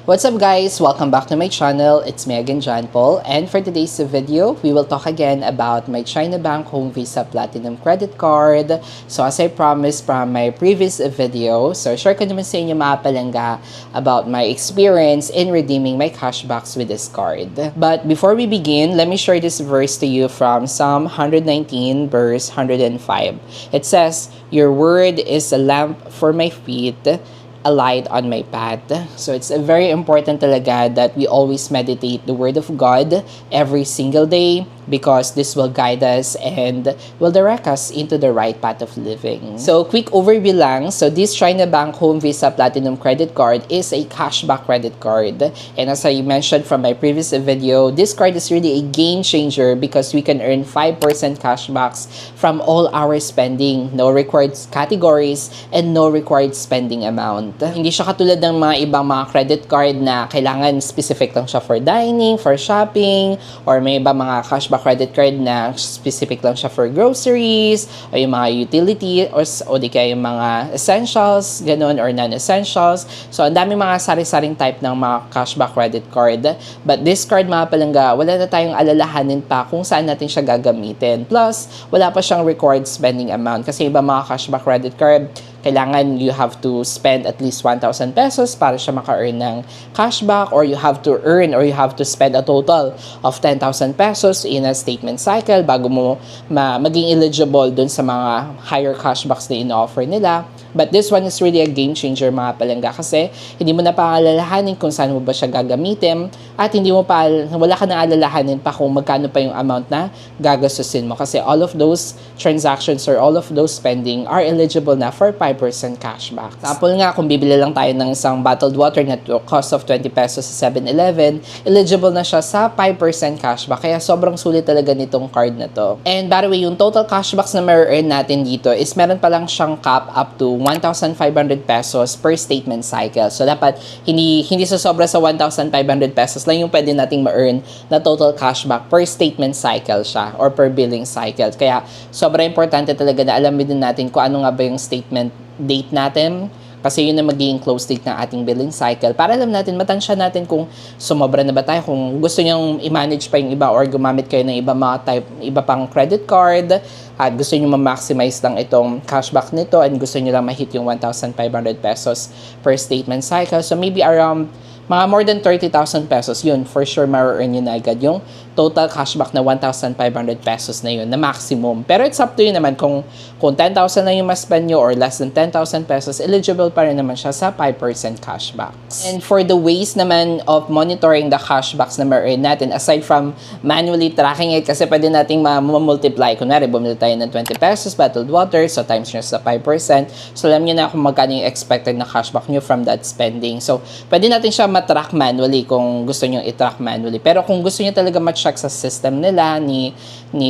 What's up guys? Welcome back to my channel. It's me again, John Paul. And for today's video, we will talk again about my China Bank Home Visa Platinum Credit Card. So as I promised from my previous video, so share ko naman sa inyo mga palangga about my experience in redeeming my cashbacks with this card. But before we begin, let me share this verse to you from Psalm 119 verse 105. It says, "Your word is a lamp for my feet, a light on my path." So it's very important talaga that we always meditate the Word of God every single day because this will guide us and will direct us into the right path of living. So quick overview lang. So this China Bank Home Visa Platinum Credit Card is a cashback credit card. And as I mentioned from my previous video, this card is really a game changer because we can earn 5% cashbacks from all our spending. No required categories and no required spending amount. Hindi siya katulad ng mga ibang mga credit card na kailangan specific lang siya for dining, for shopping, or may iba mga cashback credit card na specific lang siya for groceries, o yung mga utility, o di kaya yung mga essentials, ganun, or non-essentials. So, ang dami mga sari-saring type ng mga cashback credit card. But this card, mga palangga, wala na tayong alalahanin pa kung saan natin siya gagamitin. Plus, wala pa siyang required spending amount. Kasi iba mga cashback credit card, kailangan you have to spend at least 1,000 pesos para siya maka-earn ng cashback, or you have to earn or you have to spend a total of 10,000 pesos in a statement cycle bago mo maging eligible dun sa mga higher cashbacks na in-offer nila. But this one is really a game changer mga palangga kasi hindi mo na paalalahanin kung saan mo ba siya gagamitin at wala ka na alalahanin pa kung magkano pa yung amount na gagastusin mo kasi all of those transactions or all of those spending are eligible na for 5% cashback. Example nga, kung bibili lang tayo ng isang bottled water na cost of 20 pesos sa 7-Eleven, eligible na siya sa 5% cashback. Kaya sobrang sulit talaga nitong card na to. And by the way, yung total cashbacks na ma-earn natin dito is meron pa lang siyang cap up to 1,500 pesos per statement cycle. So dapat hindi sobra sa 1,500 pesos lang yung pwede nating ma-earn na total cashback per statement cycle siya or per billing cycle. Kaya sobrang importante talaga na alamin din natin kung ano nga ba yung statement date natin kasi yun na magiging close date ng ating billing cycle para alam natin, matansya natin kung sumobra na ba tayo, kung gusto nyong i-manage pa yung iba or gumamit kayo ng iba pang credit card at gusto nyo ma-maximize lang itong cashback nito and gusto nyo lang ma-hit yung 1,500 pesos per statement cycle. So maybe around mga more than 30,000 pesos, yun, for sure ma-earn yun na agad yung total cashback na 1,500 pesos na yun, na maximum. Pero it's up to you naman kung 10,000 na yung ma-spend nyo or less than 10,000 pesos, eligible pa rin naman siya sa 5% cashbacks. And for the ways naman of monitoring the cashbacks na ma-earn natin, aside from manually tracking it, kasi pwede nating ma-multiply. Kunwari, bumili tayo ng 20 pesos bottled water, so times nyo sa 5%. So alam nyo na kung magkano yung expected na cashback nyo from that spending. So pwede natin siya track manually kung gusto nyo i-track manually. Pero kung gusto nyo talaga ma-check sa system nila ni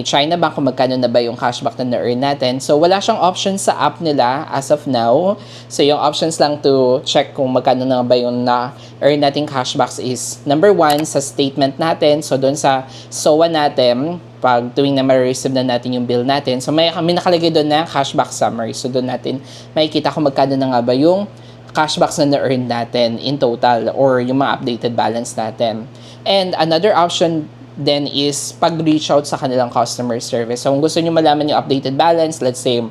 China Bank kung magkano na ba yung cashback na na-earn natin. So wala siyang option sa app nila as of now. So yung options lang to check kung magkano na ba yung na-earn nating cashbacks is number 1 sa statement natin. So doon sa SOA natin, pag tuwing na ma-receive na natin yung bill natin. So may nakalagay doon na cashback summary. So doon natin makikita kung magkano na nga ba yung cashbacks na na-earn natin in total or yung mga updated balance natin. And another option then is pag-reach out sa kanilang customer service. So kung gusto nyo malaman yung updated balance, let's say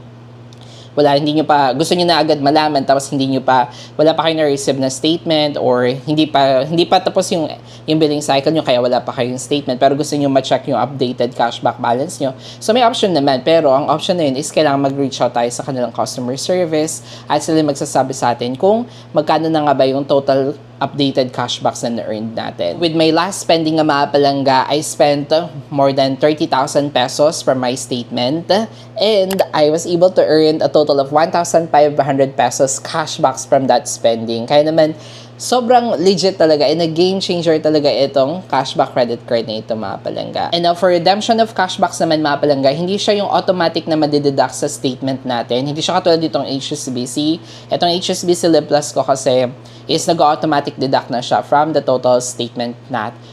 gusto niyo na agad malaman tapos wala pa kayo na-receive na statement or hindi pa tapos yung billing cycle nyo kaya wala pa kayong statement pero gusto niyo ma-check yung updated cashback balance nyo. So may option naman pero ang option na yun is kailangan mag-reach out tayo sa kanilang customer service at sila magsasabi sa atin kung magkano na nga ba yung total updated cashbacks na na-earned natin. With my last spending nga mga palangga, I spent more than 30,000 pesos from my statement and I was able to earn a total of 1,500 pesos cashbacks from that spending. Kaya naman, sobrang legit talaga and a game changer talaga itong cashback credit card na ito mga palangga. And now for redemption of cashbacks naman mga palangga, hindi siya yung automatic na madideduct sa statement natin. Hindi siya katulad ditong HSBC. Itong HSBC Live Plus ko kasi is nag-automatic deduct na siya from the total statement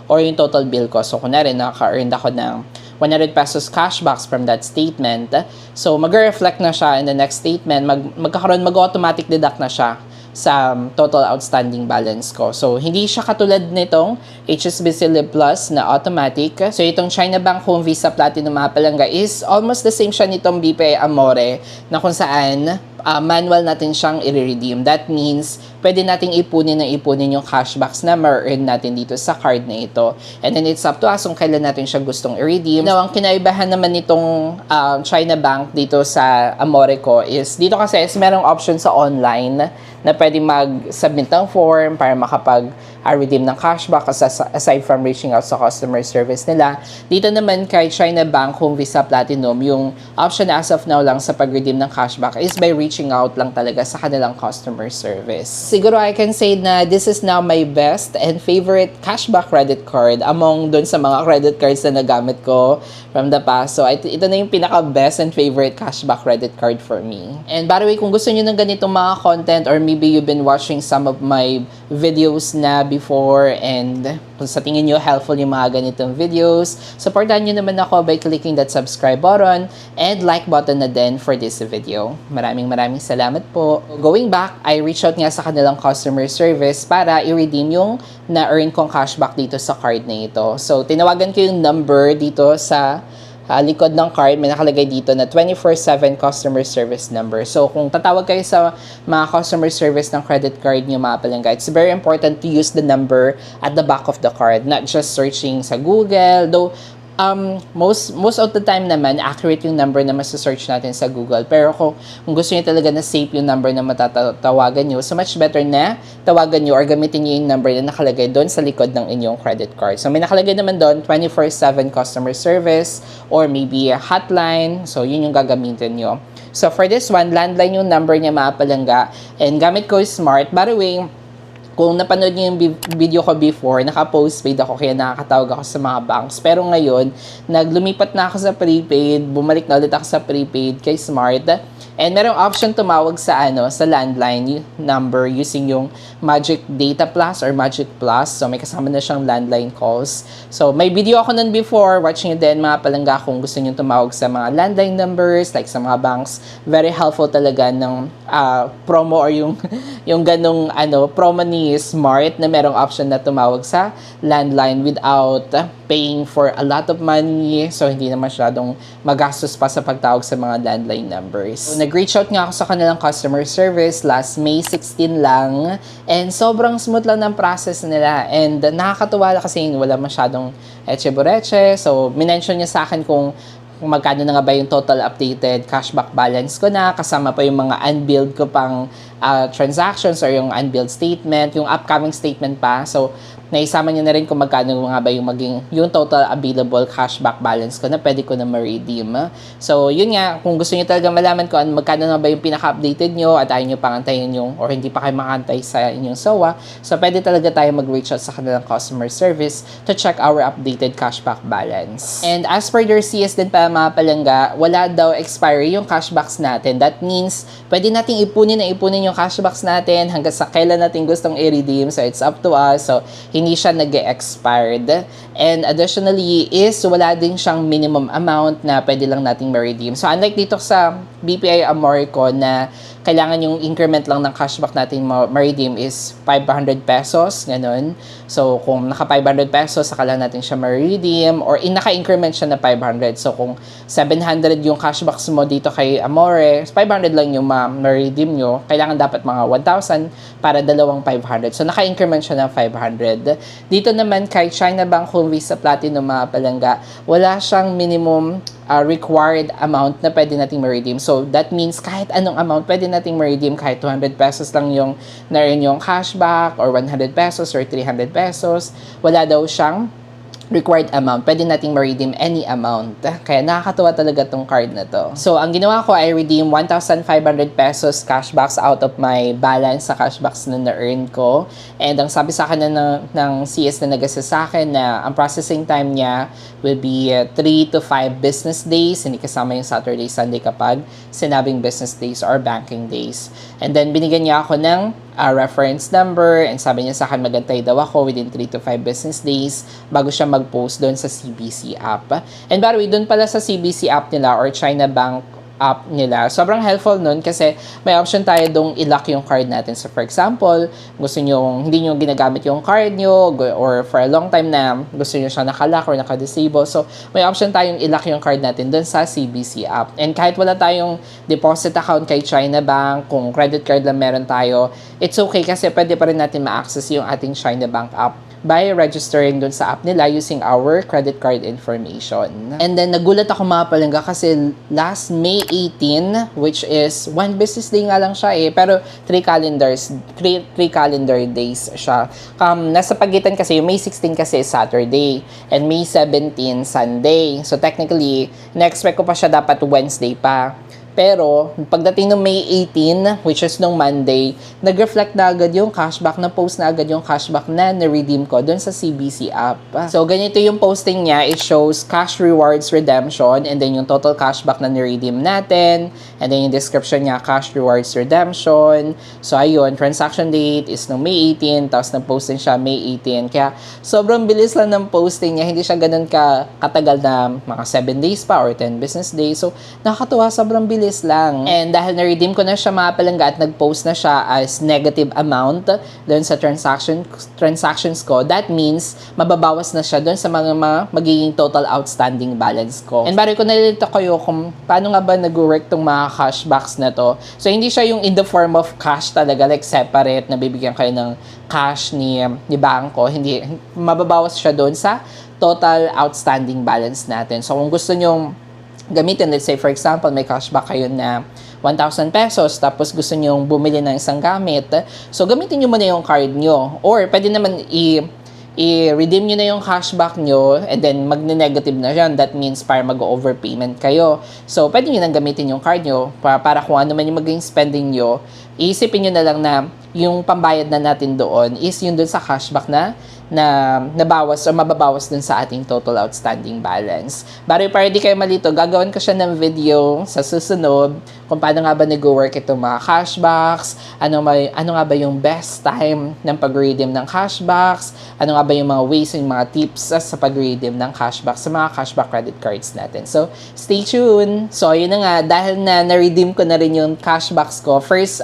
or yung total bill ko. So kunwari naka-earn ako ng 100 pesos cashbacks from that statement. So mag-reflect na siya in the next statement. Mag-automatic deduct na siya sa total outstanding balance ko. So, hindi siya katulad nitong HSBC Live Plus na automatic. So, itong China Bank Home Visa Platinum Mapalanga is almost the same siya nitong BPI Amore na kung saan manual natin siyang i-redeem. That means, pwede nating ipunin yung cashbacks na ma-earn natin dito sa card na ito. And then, it's up to us kung kailan natin siya gustong i-redeem. Now, ang kinaibahan naman nitong China Bank dito sa Amore ko is, dito kasi is merong option sa online na pwede mag-submit ng form para makapag-redeem ng cashback aside from reaching out sa customer service nila. Dito naman kay China Bank Home Visa Platinum, yung option as of now lang sa pag-redeem ng cashback is by reaching out lang talaga sa kanilang customer service. Siguro I can say na this is now my best and favorite cashback credit card among dun sa mga credit cards na nagamit ko from the past. So ito na yung pinaka-best and favorite cashback credit card for me. And by the way, kung gusto niyo ng ganitong mga content or maybe you've been watching some of my videos na before and kung sa tingin nyo helpful yung mga ganitong videos, supportan nyo naman ako by clicking that subscribe button and like button na din for this video. Maraming salamat po. Going back, I reached out nga sa kanilang customer service para i-redeem yung na-earn kong cashback dito sa card na ito. So, tinawagan ko yung number dito sa likod ng card, may nakalagay dito na 24/7 customer service number. So, kung tatawag kayo sa mga customer service ng credit card nyo, mga palangga, it's very important to use the number at the back of the card, not just searching sa Google. Though, most of the time naman, accurate yung number na masasearch natin sa Google. Pero kung gusto niyo talaga na safe yung number na matatawagan nyo, so much better na tawagan nyo or gamitin nyo yung number na nakalagay doon sa likod ng inyong credit card. So, may nakalagay naman doon, 24/7 customer service or maybe a hotline. So, yun yung gagamitin nyo. So, for this one, landline yung number niya, mga palangga. And gamit ko is Smart. By the way, kung napanood niyo yung video ko before, naka-postpaid ako kaya nakakatawag ako sa mga banks. Pero ngayon, naglumipat na ako sa prepaid, bumalik na ulit ako sa prepaid kay Smart. And merong option tumawag sa sa landline number using yung Magic Data Plus or Magic Plus. So may kasama na siyang landline calls. So may video ako nun before, watching nyo din mga palangga kung gusto nyo tumawag sa mga landline numbers, like sa mga banks. Very helpful talaga ng promo or yung ganong promo ni Smart na merong option na tumawag sa landline without paying for a lot of money. So hindi na masyadong magastos pa sa pagtawag sa mga landline numbers. So, nag-reach out nga ako sa kanilang customer service last May 16 lang. And sobrang smooth lang ng process nila. And nakakatuwa kasi wala masyadong eche-boreche. So, minention niya sa akin kung magkano na nga ba yung total updated cashback balance ko na, kasama pa yung mga unbilled ko pang transactions or yung unbilled statement, yung upcoming statement pa. So, naisama niya na rin kung magkano nga ba yung total available cashback balance ko na pwede ko na ma-redeem. So, yun nga, kung gusto niyo talaga malaman kung magkano na ba yung pinaka-updated nyo at ayaw nyo pangantayin yung or hindi pa kayo makantay sa inyong SOA, so pwede talaga tayo mag-reach out sa kanilang customer service to check our updated cashback balance. And as per their CS din pa mga palangga, wala daw expiry yung cashbacks natin. That means, pwede nating ipunin yung cashbacks natin hanggang sa kailan natin gustong i-redeem. So, it's up to us. So, hindi siya nag-expired. And additionally is wala din siyang minimum amount na pwede lang nating ma-redeem. So unlike dito sa BPI Amore ko na kailangan yung increment lang ng cashback natin ma-redeem is 500 pesos, ganun. So kung naka 500 pesos, saka lang natin siya ma-redeem or naka-increment siya na 500. So kung 700 yung cashbacks mo dito kay Amore, 500 lang yung ma-redeem nyo, kailangan dapat mga 1,000 para dalawang 500. So naka-increment siya ng 500. Dito naman kay China Bank Home Visa Platinum mga palangga, wala siyang minimum required amount na pwede nating ma-redeem. So, that means kahit anong amount pwede nating ma-redeem, kahit 200 pesos lang yung na-earn yung cashback or 100 pesos or 300 pesos. Wala daw siyang required amount. Pwede nating ma-redeem any amount. Kaya nakakatuwa talaga tong card na to. So, ang ginawa ko ay redeem 1,500 pesos cashbacks out of my balance sa cashbacks na na-earn ko. And ang sabi sa akin ng CS na nag-assist sa akin na ang processing time niya will be 3 to 5 business days. Hindi kasama yung Saturday, Sunday kapag sinabing business days or banking days. And then, binigyan niya ako ng reference number and sabi niya sa akin magantay daw ako within 3 to 5 business days bago siya mag-post doon sa CBC app. And by the way, doon pala sa CBC app nila or China Bank app nila. Sobrang helpful nun kasi may option tayo dong i-lock yung card natin. So for example, gusto nyo, hindi nyo ginagamit yung card nyo or for a long time na gusto nyo siya naka-lock or naka-disable. So may option tayong i-lock yung card natin dun sa CBC app. And kahit wala tayong deposit account kay China Bank, kung credit card lang meron tayo, it's okay kasi pwede pa rin natin ma-access yung ating China Bank app by registering dun sa app nila using our credit card information. And then, nagulat ako mga palangga kasi last May 18, which is 1 business day nga lang siya pero 3 calendar days siya. Nasa pagitan kasi, yung May 16 kasi Saturday, and May 17 Sunday. So, technically, na-expect ko pa siya dapat Wednesday pa. Pero, pagdating ng May 18, which is nung Monday, nag-reflect na agad yung cashback, na-post na agad yung cashback na na-redeem ko dun sa CBC app. So, ganito yung posting niya. It shows cash rewards redemption, and then yung total cashback na na-redeem natin, and then yung description niya, cash rewards redemption. So, ayun, transaction date is nung May 18, tapos na-posting siya May 18. Kaya, sobrang bilis lang ng posting niya. Hindi siya ganun katagal na mga 7 days pa or 10 business days. So, nakakatuwa, sobrang bilis lang. And dahil na-redeem ko na siya mga palangga at nag-post na siya as negative amount doon sa transactions ko, that means mababawas na siya doon sa mga magiging total outstanding balance ko. And bari ko nalilito kayo kung paano nga ba nag-work tong mga cashbacks na to. So, hindi siya yung in the form of cash talaga, like separate, na bibigyan kayo ng cash ni bangko. Hindi, mababawas siya doon sa total outstanding balance natin. So, kung gusto nyong gamitin, let's say for example, may cashback kayo na 1,000 pesos, tapos gusto nyo bumili ng isang gamit, so gamitin nyo muna yung card nyo. Or pwede naman i-redeem nyo na yung cashback nyo and then magne-negative na yan. That means para mag-overpayment kayo. So, pwede nyo nang gamitin yung card nyo para kung ano man yung maging spending nyo, iisipin nyo na lang na yung pambayad na natin doon is yun doon sa cashback na nabawas o mababawas dun sa ating total outstanding balance. Bari para di kayo malito, gagawin ko siya ng video sa susunod kung paano nga ba nag-work itong mga cashbacks, ano nga ba yung best time ng pag-redeem ng cashbacks, ano nga ba yung mga ways and mga tips sa pag-redeem ng cashback sa mga cashback credit cards natin. So, stay tuned! So, yun na nga, dahil na-redeem ko na rin yung cashbacks ko, first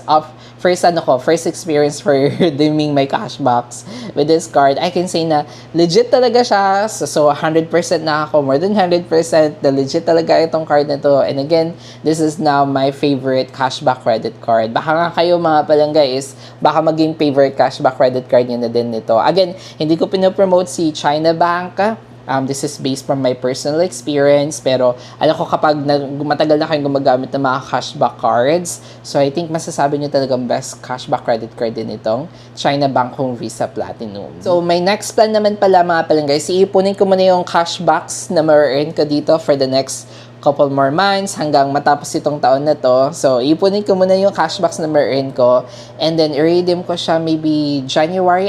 experience for redeeming my cashbacks with this card, I can say na legit talaga siya. So 100% na ako, more than 100% na legit talaga itong card na to. And again, this is now my favorite cashback credit card. Baka nga kayo mga palangga is, baka maging favorite cashback credit card nyo na din nito. Again, hindi ko pinopromote si China Bank. This is based from my personal experience, pero alam ko kapag matagal na kayong gumagamit ng mga cashback cards, so I think masasabi nyo talagang best cashback credit card din itong China Bank Home Visa Platinum. So my next plan naman pala mga palangga, iipunin ko muna yung cashbacks na ma-earn ko dito for the next couple more months hanggang matapos itong taon na to. So, ipunin ko muna yung cashbacks na ma-earn ko and then i-redeem ko siya maybe January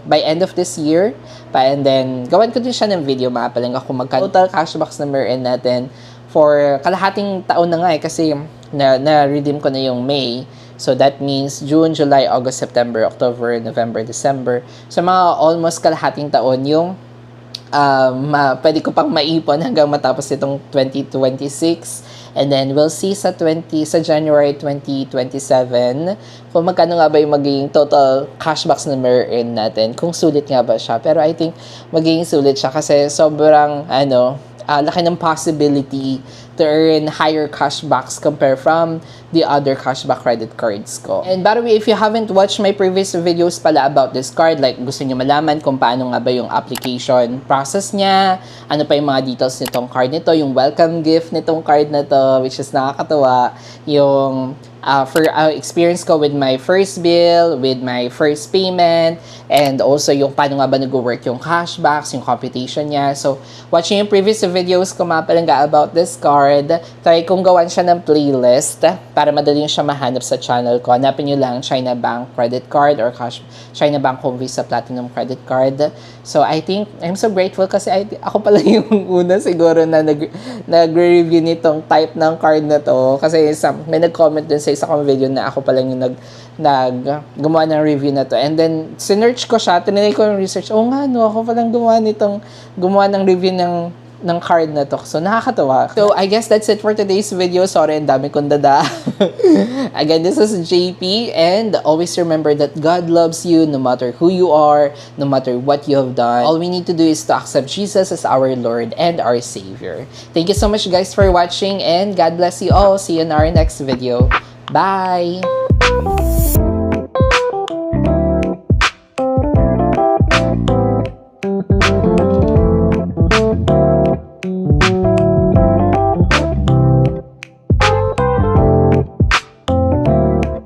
by end of this year. And then, gawan ko din siya ng video mga palangga kung magkano total cashbacks na ma-earn natin for kalahating taon na nga kasi na-redeem ko na yung May. So, that means June, July, August, September, October, November, December. So, mga almost kalahating taon yung pwede ko pang maipon hanggang matapos itong 2026. And then, we'll see sa January 2027 kung magkano nga ba yung magiging total cashbacks na ma-earn natin. Kung sulit nga ba siya. Pero I think magiging sulit siya kasi sobrang, laki ng possibility to earn higher cashbacks compared from the other cashback credit cards ko. And by the way, if you haven't watched my previous videos pala about this card, like gusto nyo malaman kung paano nga ba yung application process niya, ano pa yung mga details nitong card nito, yung welcome gift nitong card na to, which is nakakatawa, yung experience ko with my first bill, with my first payment, and also yung paano nga ba nag-work yung cashbacks, yung computation niya. So, watching yung previous videos ko mga palangga about this card, try kong gawan siya ng playlist para madali siya mahanap sa channel ko. Hanapin nyo lang China Bank Credit Card or China Bank Home Visa Platinum Credit Card. So, I think, I'm so grateful kasi ako pala yung una siguro na nag-review nitong type ng card na to. Kasi may nag-comment dun sa isa kong video na ako pala yung gumawa ng review na to. And then, sinearch ko siya, tinanay ko yung research, nga, ako palang gumawa ng review ng ng card na to. So, nakakatawa. So, I guess that's it for today's video. Sorry, ang dami kong dada. Again, this is JP, and always remember that God loves you no matter who you are, no matter what you have done. All we need to do is to accept Jesus as our Lord and our Savior. Thank you so much, guys, for watching, and God bless you all. See you in our next video. Bye!